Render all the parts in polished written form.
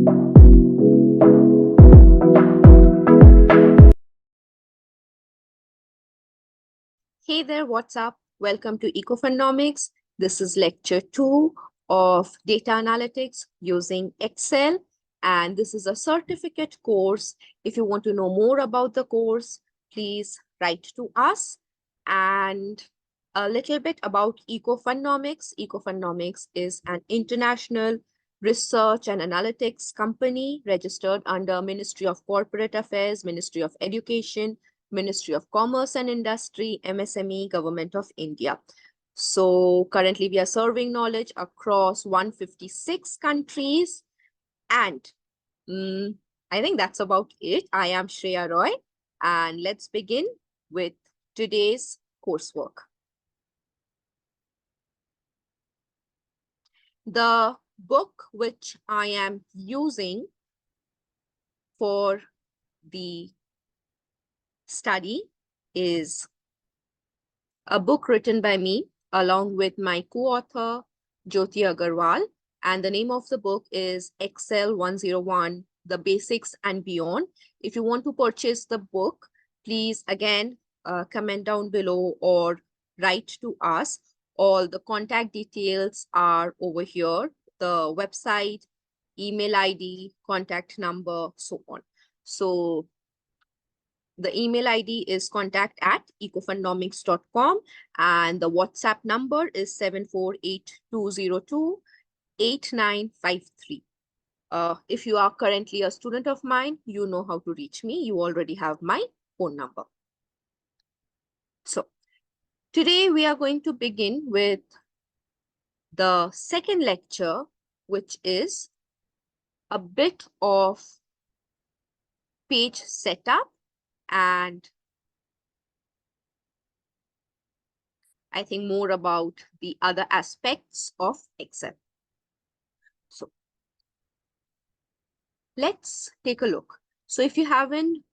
Hey there, what's up? Welcome to Economics. This is lecture 2 of data analytics using Excel. And this is a certificate course. If you want to know more about the course, please write to us. And a little bit about Economics. Economics is an international research and analytics company registered under Ministry of Corporate Affairs, Ministry of Education, Ministry of Commerce and Industry, MSME, Government of India. So currently we are serving knowledge across 156 countries. And I think that's about it. I am Shreya Roy, and let's begin with today's coursework. The book which I am using for the study is a book written by me along with my co-author, Jyoti Agarwal. And the name of the book is Excel 101, The Basics and Beyond. If you want to purchase the book, please again, comment down below or write to us. All the contact details are over here, the website, email ID, contact number, so on. So the email ID is contact@ecofundomics.com and the WhatsApp number is 748-202-8953. If you are currently a student of mine, you know how to reach me. You already have my phone number. So today we are going to begin with the second lecture, which is a bit of page setup and I think more about the other aspects of Excel. So let's take a look. So if you haven't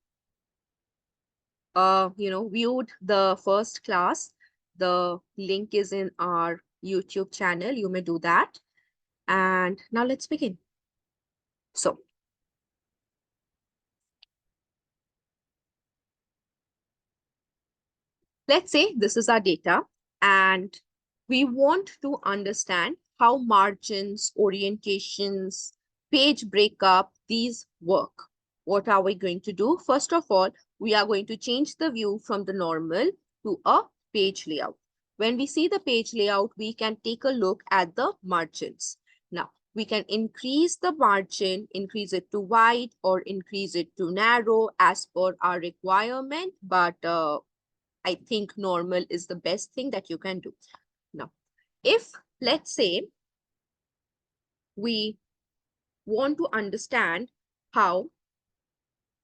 viewed the first class, the link is in our YouTube channel. You may do that. And now let's begin. So let's say this is our data and we want to understand how margins, orientations, page breakup, these work. What are we going to do? First of all, we are going to change the view from the normal to a page layout. When we see the page layout, we can take a look at the margins. Now, we can increase the margin, increase it to wide or increase it to narrow as per our requirement, but I think normal is the best thing that you can do. Now, if let's say we want to understand how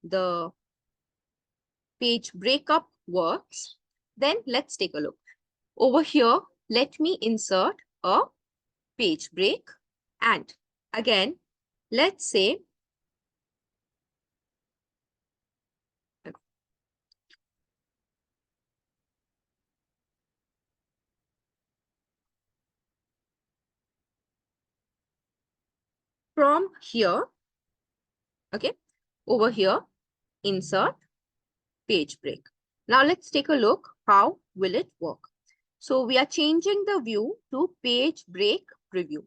the page breakup works, then let's take a look. Over here, let me insert a page break. And again, let's say from here, okay, over here, insert page break. Now let's take a look. How will it work? So we are changing the view to page break preview.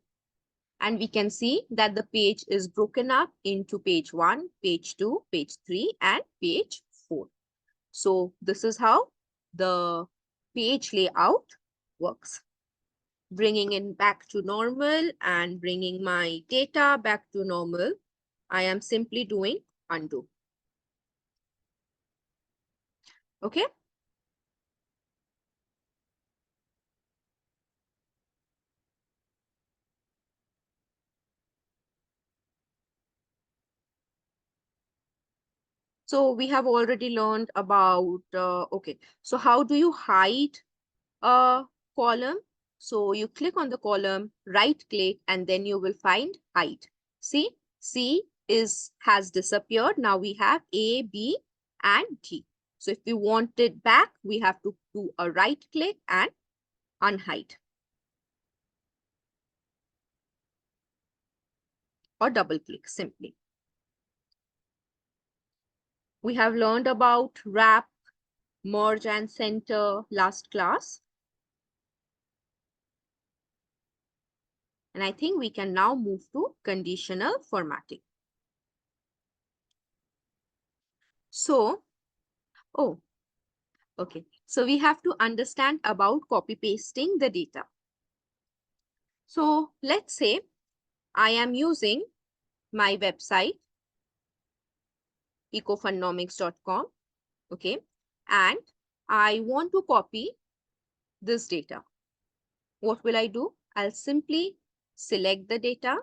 And we can see that the page is broken up into page 1, page 2, page 3, and page 4. So this is how the page layout works. Bringing it back to normal and bringing my data back to normal, I am simply doing undo. Okay. So we have already learned about, okay, so how do you hide a column? So you click on the column, right click, and then you will find hide. See, C has disappeared. Now we have A, B, and G. So if we want it back, we have to do a right click and unhide. or double click simply. We have learned about wrap, merge and center last class. And I think we can now move to conditional formatting. So, okay. So we have to understand about copy pasting the data. So let's say I am using my website, ecofunnomics.com, okay, and I want to copy this data. What will I do? I'll simply select the data,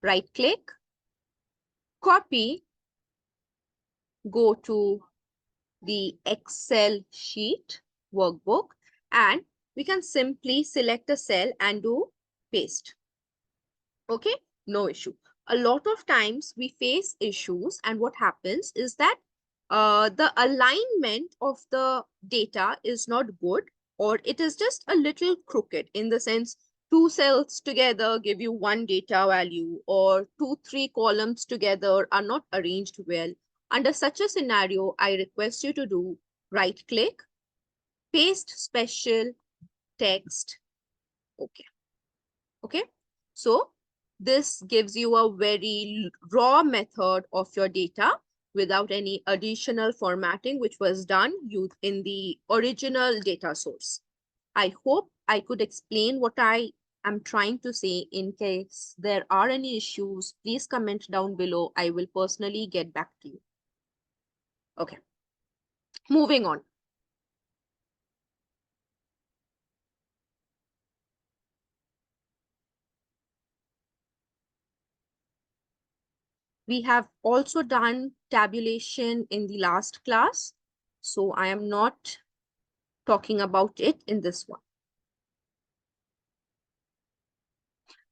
right click, copy, go to the Excel sheet workbook, and we can simply select a cell and do paste. Okay, no issue. A lot of times we face issues, and what happens is that the alignment of the data is not good, or it is just a little crooked in the sense two cells together give you one data value, or two, three columns together are not arranged well. Under such a scenario, I request you to do right click, paste special text. Okay. Okay. So this gives you a very raw method of your data without any additional formatting, which was done in the original data source. I hope I could explain what I am trying to say. In case there are any issues, please comment down below. I will personally get back to you. Okay, moving on. We have also done tabulation in the last class, so I am not talking about it in this one.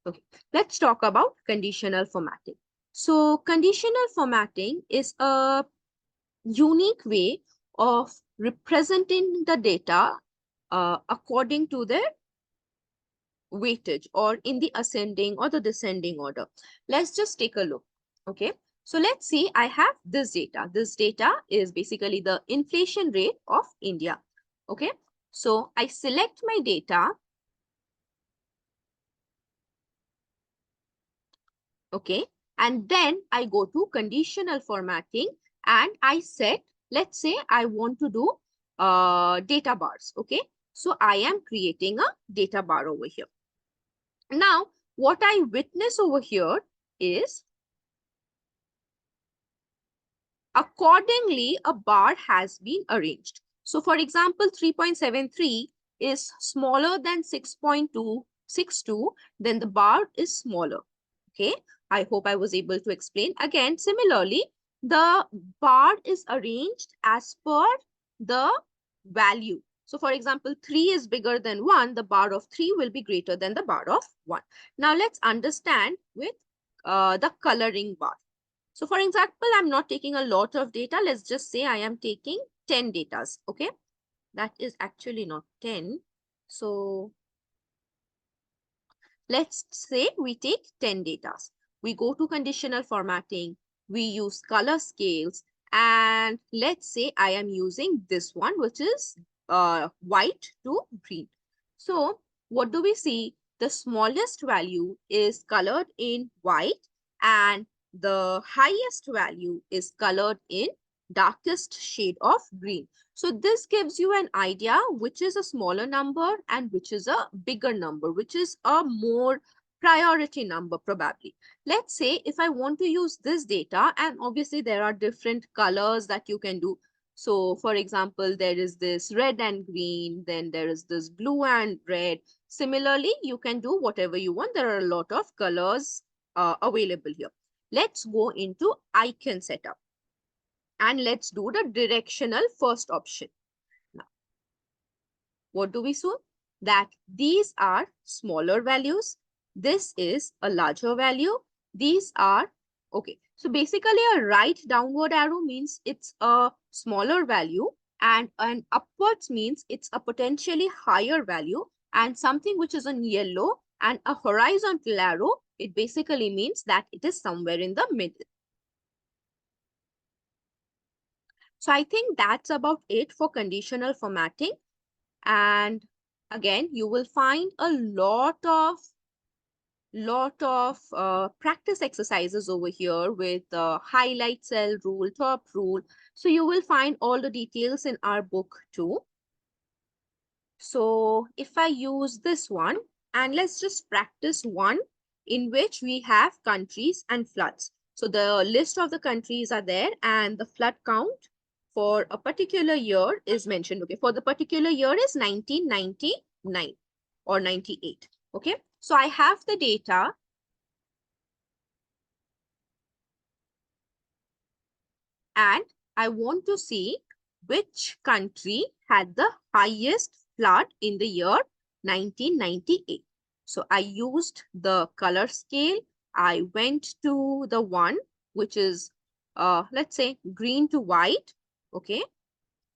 Okay, let's talk about conditional formatting. So conditional formatting is a unique way of representing the data according to their weightage, or in the ascending or the descending order. Let's just take a look. Okay, so let's see, I have this data. This data is basically the inflation rate of India. Okay, so I select my data. Okay, and then I go to conditional formatting and I set, let's say I want to do data bars. Okay, so I am creating a data bar over here. Now what I witness over here is accordingly a bar has been arranged. So for example, 3.73 is smaller than 6.262, then the bar is smaller. Okay, I hope I was able to explain. Again, similarly, the bar is arranged as per the value. So for example, 3 is bigger than 1, the bar of 3 will be greater than the bar of 1. Now let's understand with the coloring bar. So for example, I'm not taking a lot of data. Let's just say I am taking 10 datas. Okay, that is actually not 10. So let's say we take 10 datas. We go to conditional formatting. We use color scales. And let's say I am using this one, which is white to green. So what do we see? The smallest value is colored in white, and the highest value is colored in darkest shade of green. So this gives you an idea which is a smaller number and which is a bigger number, which is a more priority number probably. Let's say if I want to use this data, and obviously there are different colors that you can do. So for example, there is this red and green, then there is this blue and red. Similarly, you can do whatever you want. There are a lot of colors available here. Let's go into icon setup. And let's do the directional first option. Now, what do we see? That these are smaller values. This is a larger value. These are, okay. So basically a right downward arrow means it's a smaller value, and an upwards means it's a potentially higher value, and something which is in yellow And a horizontal arrow, it basically means that it is somewhere in the middle. So I think that's about it for conditional formatting. And again, you will find a lot of practice exercises over here with the highlight cell rule, top rule. So you will find all the details in our book too. So if I use this one, and let's just practice one in which we have countries and floods. So the list of the countries are there and the flood count for a particular year is mentioned. Okay, for the particular year is 1999 or 98. Okay, so I have the data and I want to see which country had the highest flood in the year 1998. So I used the color scale. I went to the one which is, let's say, green to white. Okay.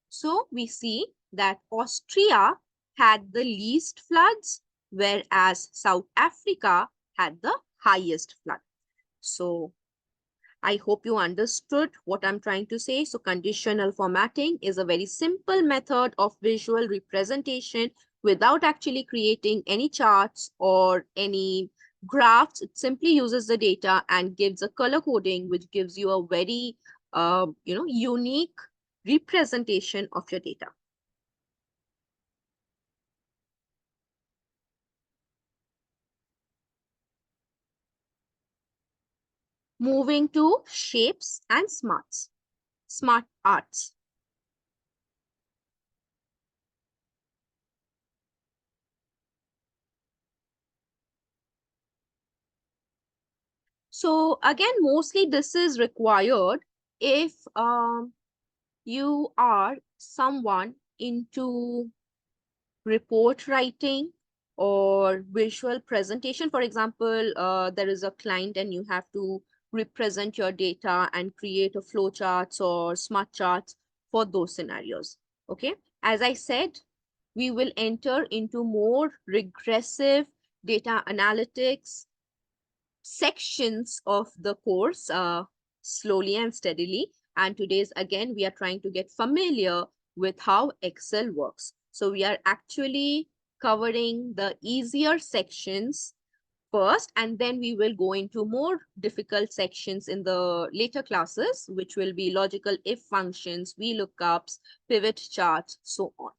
So we see that Austria had the least floods, whereas South Africa had the highest flood. So I hope you understood what I'm trying to say. So conditional formatting is a very simple method of visual representation without actually creating any charts or any graphs. It simply uses the data and gives a color coding, which gives you a very, unique representation of your data. Moving to shapes and smart arts. So again, mostly this is required if you are someone into report writing or visual presentation. For example, there is a client and you have to represent your data and create a flow charts or smart charts for those scenarios. Okay. As I said, we will enter into more regressive data analytics sections of the course slowly and steadily. And today's again, we are trying to get familiar with how Excel works. So we are actually covering the easier sections first, and then we will go into more difficult sections in the later classes, which will be logical if functions, VLOOKUPs, pivot charts, so on.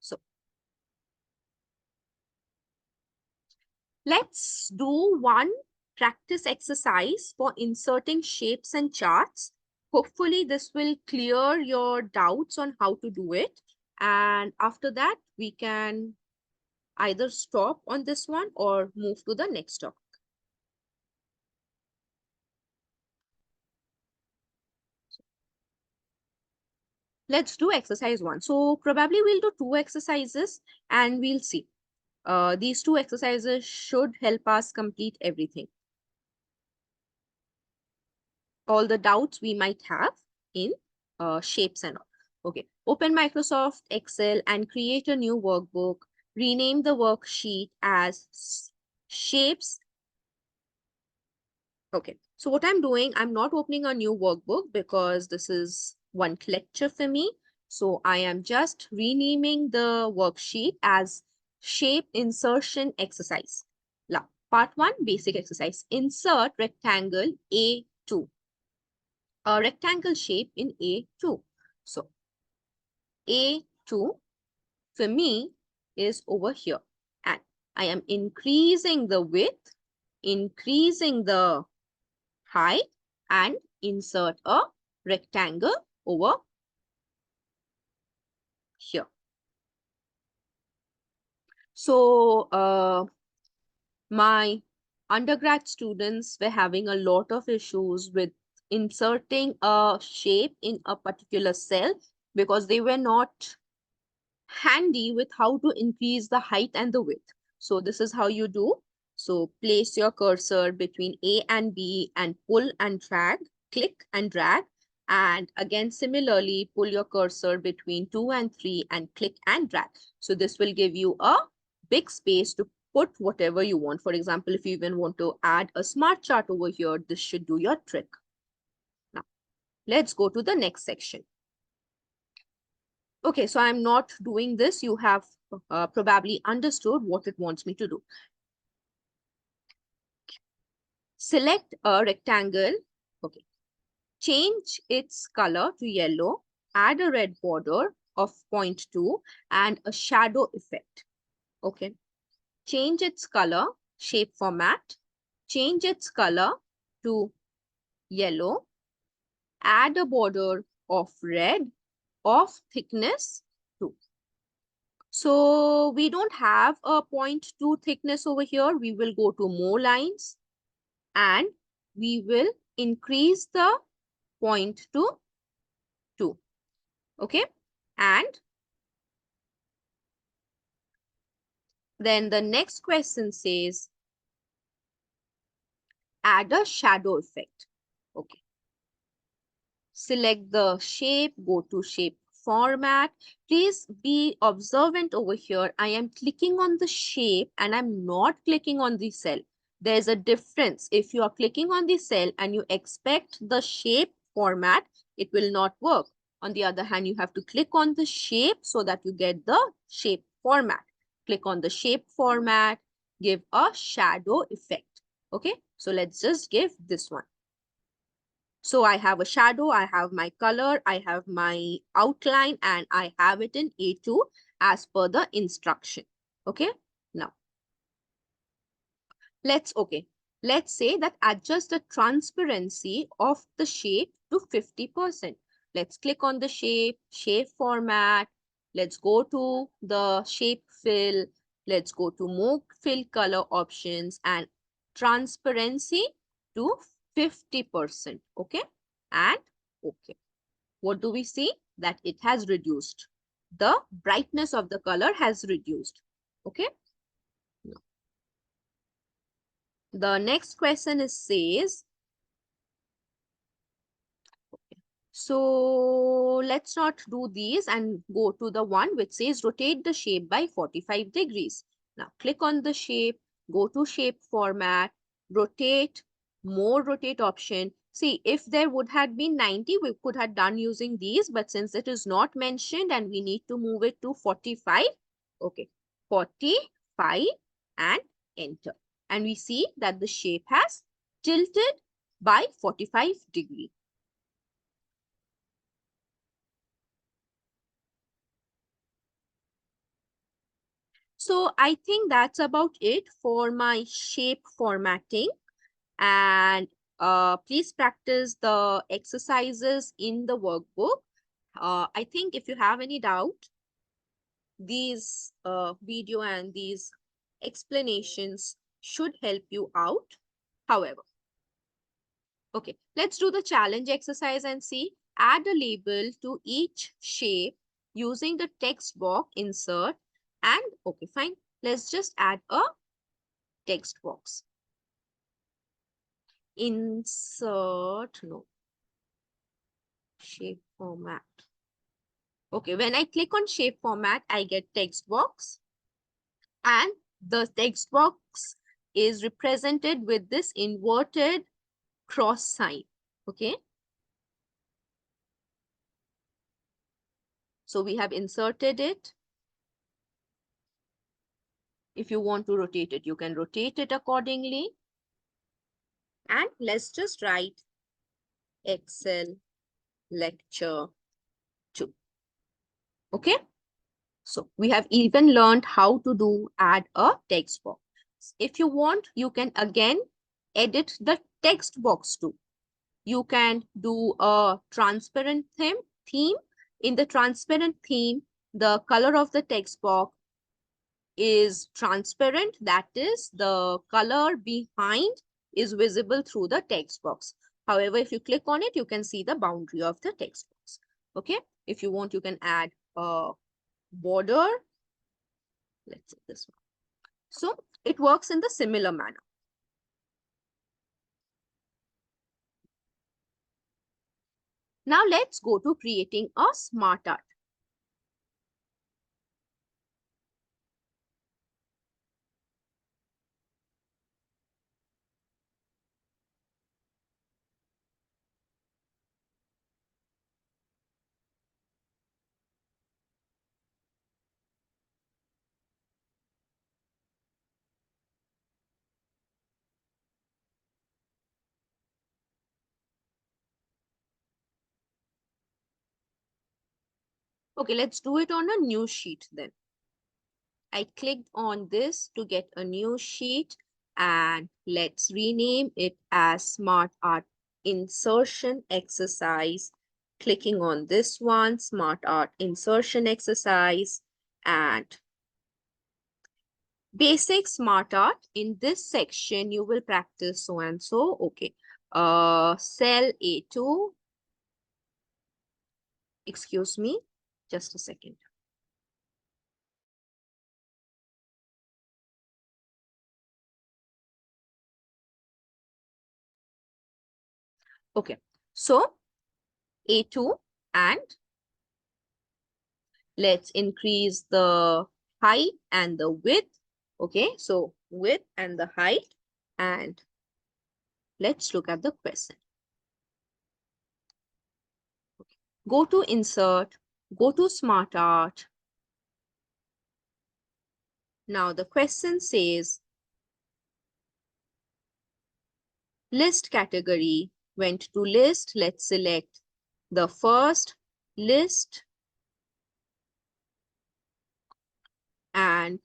So let's do one practice exercise for inserting shapes and charts. Hopefully, this will clear your doubts on how to do it. And after that, we can either stop on this one or move to the next topic. Let's do exercise one. So probably we'll do two exercises and we'll see. These two exercises should help us complete everything. All the doubts we might have in shapes and all. Okay, open Microsoft Excel and create a new workbook. Rename the worksheet as shapes. Okay, so what I'm doing, I'm not opening a new workbook because this is one lecture for me. So I am just renaming the worksheet as shape insertion exercise. Now, part one, basic exercise. Insert rectangle A2. A rectangle shape in A2. So A2 for me is over here. And I am increasing the width, increasing the height, and insert a rectangle over here. So my undergrad students were having a lot of issues with inserting a shape in a particular cell because they were not handy with how to increase the height and the width. So this is how you do. So place your cursor between A and B and pull and drag, click and drag, And again, similarly, pull your cursor between 2 and 3 and click and drag. So this will give you a big space to put whatever you want. For example, if you even want to add a smart chart over here, this should do your trick. Now, let's go to the next section. Okay, so I'm not doing this. You have probably understood what it wants me to do. Select a rectangle. Okay. Change its color to yellow. Add a red border of 0.2 and a shadow effect. Okay. Change its color, shape format. Change its color to yellow. Add a border of red of thickness 2. So we don't have a 0.2 thickness over here. We will go to more lines and we will increase the point to 2. Okay. And then the next question says, add a shadow effect. Okay. Select the shape, go to shape format. Please be observant over here. I am clicking on the shape and I'm not clicking on the cell. There's a difference. If you are clicking on the cell and you expect the shape format, it will not work. On the other hand, you have to click on the shape so that you get the shape format. Click on the shape format, give a shadow effect. Okay, so let's just give this one. So I have a shadow, I have my color, I have my outline, and I have it in A2 as per the instruction. Okay, now let's say that adjust the transparency of the shape to 50%. Let's click on the shape format. Let's go to the shape fill. Let's go to more fill color options and transparency to 50%. Okay, and okay. What do we see? That it has reduced. The brightness of the color has reduced. Okay. The next question is says, so let's not do these and go to the one which says rotate the shape by 45 degrees. Now click on the shape, go to shape format, rotate, more rotate option. See, if there would have been 90, we could have done using these, but since it is not mentioned and we need to move it to 45, okay, 45 and enter. And we see that the shape has tilted by 45 degrees. So I think that's about it for my shape formatting. And please practice the exercises in the workbook. I think if you have any doubt, these video and these explanations should help you out. However, okay, let's do the challenge exercise and see. Add a label to each shape using the text box insert and okay, fine. Let's just add a text box. Insert, no, shape format. Okay, when I click on shape format, I get text box and the text box is represented with this inverted cross sign. Okay. So we have inserted it. If you want to rotate it, you can rotate it accordingly. And let's just write Excel lecture 2. Okay. So we have even learned how to add a text box. If you want, you can again edit the text box too. You can do a transparent theme. In the transparent theme, the color of the text box is transparent. That is, the color behind is visible through the text box. However, if you click on it, you can see the boundary of the text box. Okay. If you want, you can add a border. Let's say this one. So it works in the similar manner. Now let's go to creating a smart art. Okay, let's do it on a new sheet then. I clicked on this to get a new sheet, and let's rename it as Smart Art Insertion Exercise. Clicking on this one, Smart Art Insertion Exercise, and basic Smart Art. In this section, you will practice so and so. Okay. Cell A2. Excuse me, just a second. Okay, so A2, and let's increase the height and the width. Okay, so width and the height, and let's look at the question. Go to insert, go to smart art. Now the question says list category. Went to list, let's select the first list, and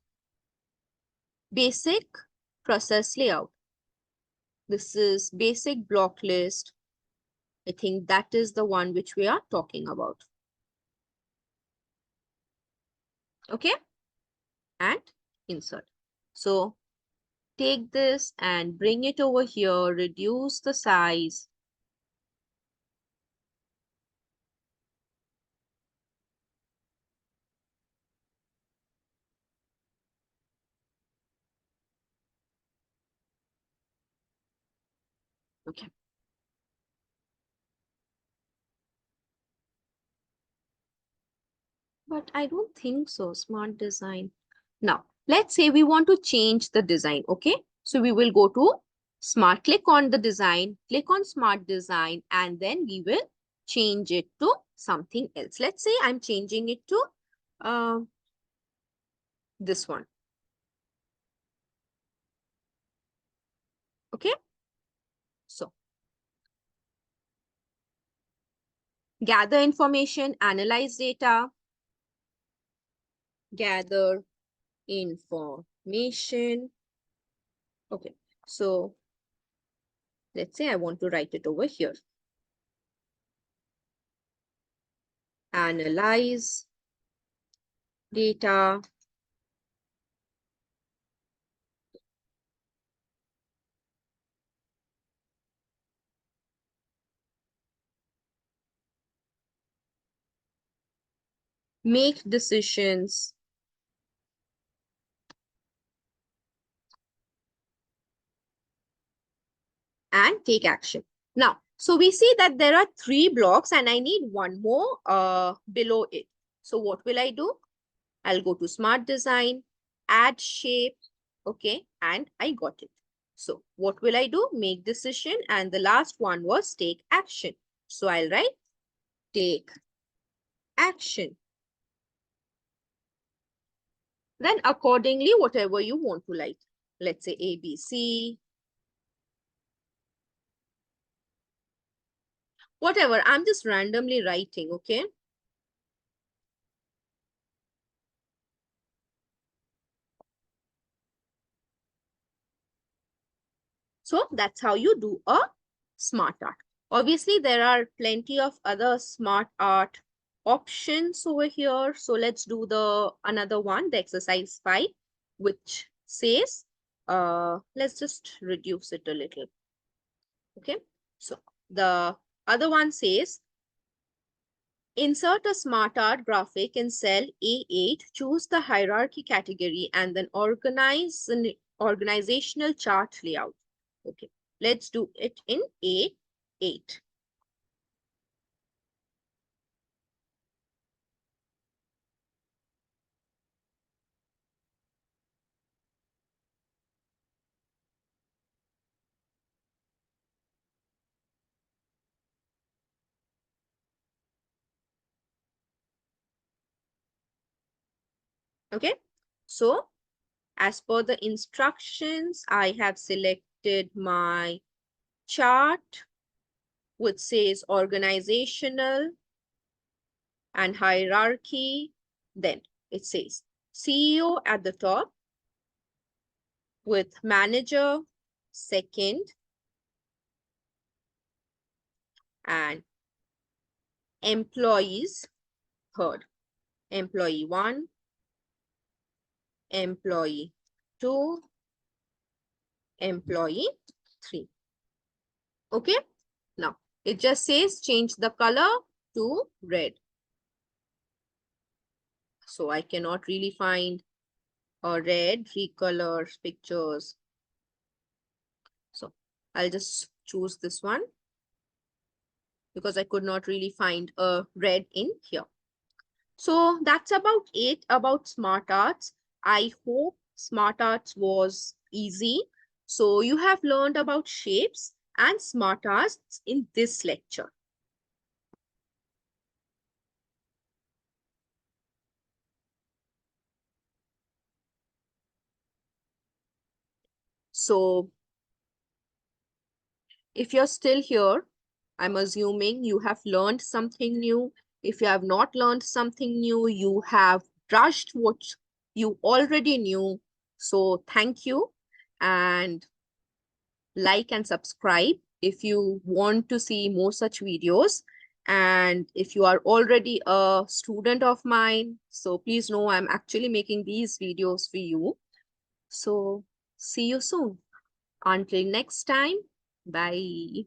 basic process layout. This is basic block list. I think that is the one which we are talking about. Okay, and insert. So take this and bring it over here, reduce the size. Okay. But I don't think so, smart design. Now, let's say we want to change the design, okay? So we will go to smart, click on the design, click on smart design, and then we will change it to something else. Let's say I'm changing it to uh, this one, okay? So gather information, analyze data, gather information. Okay, so let's say I want to write it over here. Analyze data, make decisions, and take action. Now, so we see that there are 3 blocks and I need one more below it. So what will I do? I'll go to smart design, add shape, okay, and I got it. So what will I do? Make decision, and the last one was take action. So I'll write take action. Then accordingly, whatever you want to like, let's say A, B, C, whatever. I'm just randomly writing, okay? So that's how you do a smart art. Obviously, there are plenty of other smart art options over here. So let's do the another one, the exercise 5, which says, let's just reduce it a little. Okay. So the other one says, insert a smart art graphic in cell A8, choose the hierarchy category, and then organize an organizational chart layout. Okay, let's do it in A8. Okay, so as per the instructions, I have selected my chart, which says organizational and hierarchy. Then it says CEO at the top with manager second and employees third. Employee 1, employee 2, employee 3. Okay, now it just says change the color to red. So I cannot really find a red recolor pictures. So I'll just choose this one because I could not really find a red in here. So that's about it about SmartArts. I hope SmartArts was easy. So you have learned about shapes and SmartArts in this lecture. So if you're still here, I'm assuming you have learned something new. If you have not learned something new, you have brushed what you already knew. So thank you, and like and subscribe if you want to see more such videos. And if you are already a student of mine, so please know I'm actually making these videos for you. So see you soon. Until next time, bye.